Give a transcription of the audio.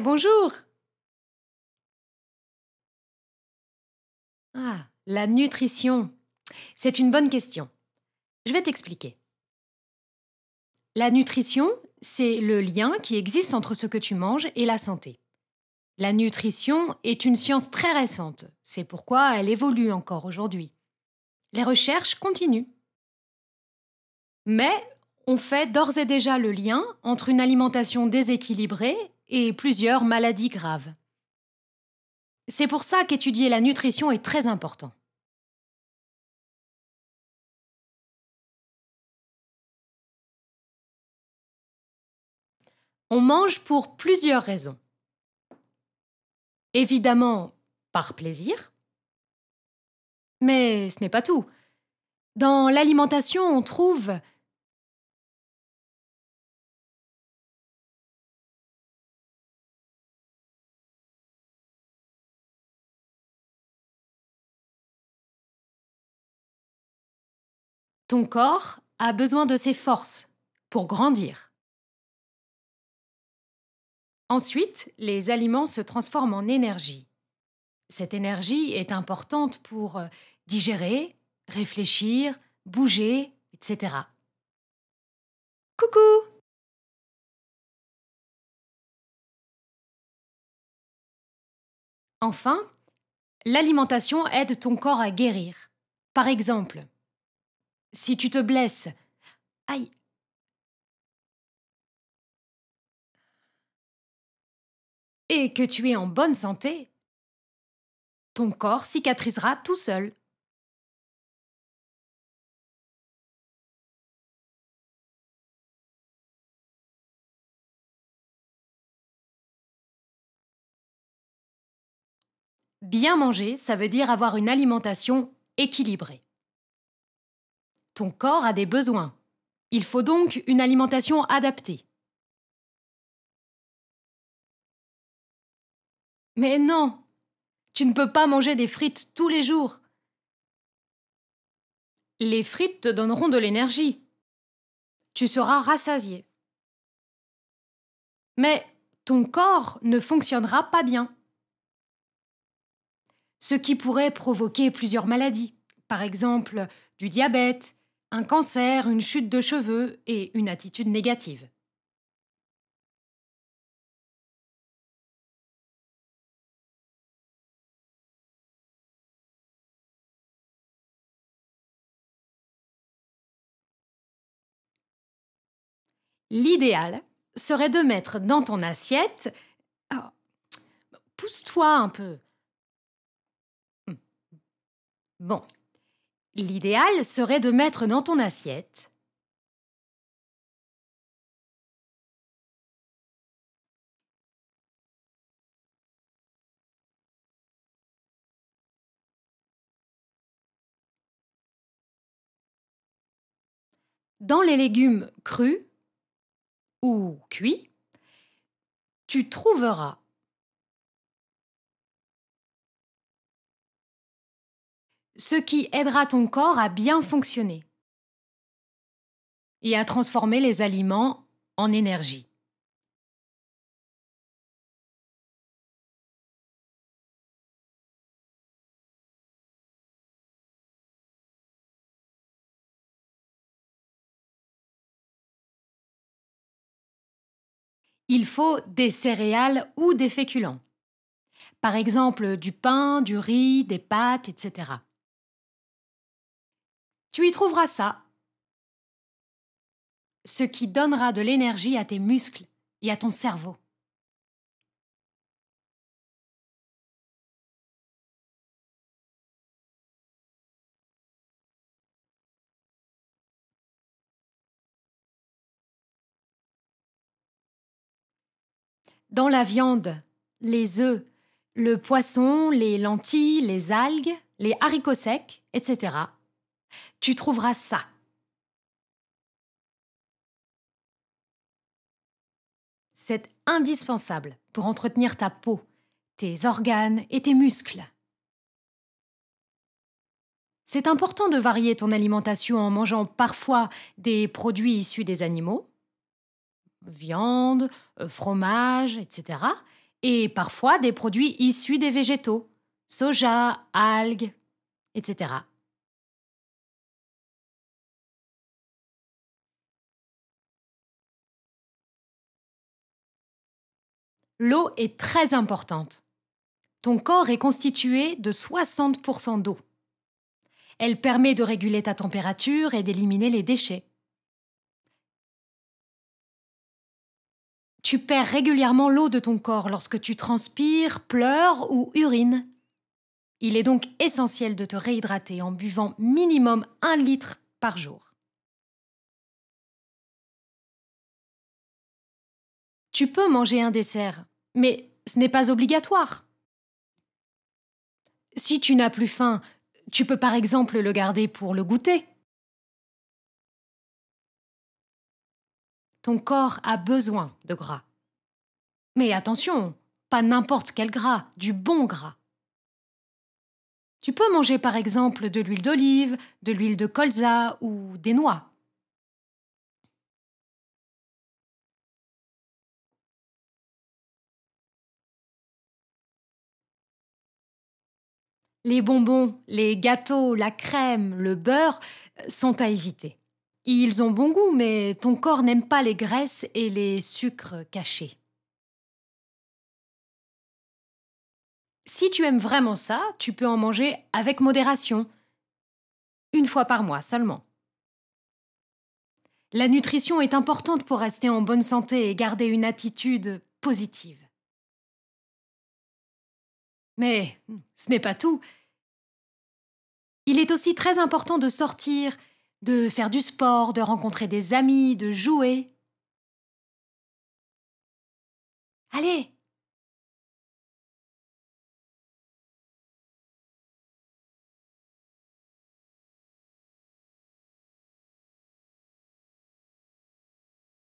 Bonjour! Ah, la nutrition. C'est une bonne question. Je vais t'expliquer. La nutrition, c'est le lien qui existe entre ce que tu manges et la santé. La nutrition est une science très récente. C'est pourquoi elle évolue encore aujourd'hui. Les recherches continuent. Mais on fait d'ores et déjà le lien entre une alimentation déséquilibrée et plusieurs maladies graves. C'est pour ça qu'étudier la nutrition est très important. On mange pour plusieurs raisons. Évidemment, par plaisir, mais ce n'est pas tout. Dans l'alimentation, on trouve ton corps a besoin de ses forces pour grandir. Ensuite, les aliments se transforment en énergie. Cette énergie est importante pour digérer, réfléchir, bouger, etc. Coucou! Enfin, l'alimentation aide ton corps à guérir. Par exemple, si tu te blesses, aïe, et que tu es en bonne santé, ton corps cicatrisera tout seul. Bien manger, ça veut dire avoir une alimentation équilibrée. Ton corps a des besoins. Il faut donc une alimentation adaptée. Mais non, tu ne peux pas manger des frites tous les jours. Les frites te donneront de l'énergie. Tu seras rassasié. Mais ton corps ne fonctionnera pas bien. Ce qui pourrait provoquer plusieurs maladies. Par exemple, du diabète, un cancer, une chute de cheveux et une attitude négative. L'idéal serait de mettre dans ton assiette... Ah, pousse-toi un peu. Bon. L'idéal serait de mettre dans ton assiette dans les légumes crus ou cuits, tu trouveras ce qui aidera ton corps à bien fonctionner et à transformer les aliments en énergie. Il faut des céréales ou des féculents. Par exemple, du pain, du riz, des pâtes, etc. Tu y trouveras ça, ce qui donnera de l'énergie à tes muscles et à ton cerveau. Dans la viande, les œufs, le poisson, les lentilles, les algues, les haricots secs, etc. Tu trouveras ça. C'est indispensable pour entretenir ta peau, tes organes et tes muscles. C'est important de varier ton alimentation en mangeant parfois des produits issus des animaux, viande, fromage, etc. Et parfois des produits issus des végétaux, soja, algues, etc. L'eau est très importante. Ton corps est constitué de 60% d'eau. Elle permet de réguler ta température et d'éliminer les déchets. Tu perds régulièrement l'eau de ton corps lorsque tu transpires, pleures ou urines. Il est donc essentiel de te réhydrater en buvant minimum 1 litre par jour. Tu peux manger un dessert, mais ce n'est pas obligatoire. Si tu n'as plus faim, tu peux par exemple le garder pour le goûter. Ton corps a besoin de gras. Mais attention, pas n'importe quel gras, du bon gras. Tu peux manger par exemple de l'huile d'olive, de l'huile de colza ou des noix. Les bonbons, les gâteaux, la crème, le beurre sont à éviter. Ils ont bon goût, mais ton corps n'aime pas les graisses et les sucres cachés. Si tu aimes vraiment ça, tu peux en manger avec modération, 1 fois par mois seulement. La nutrition est importante pour rester en bonne santé et garder une attitude positive. Mais ce n'est pas tout. Il est aussi très important de sortir, de faire du sport, de rencontrer des amis, de jouer. Allez,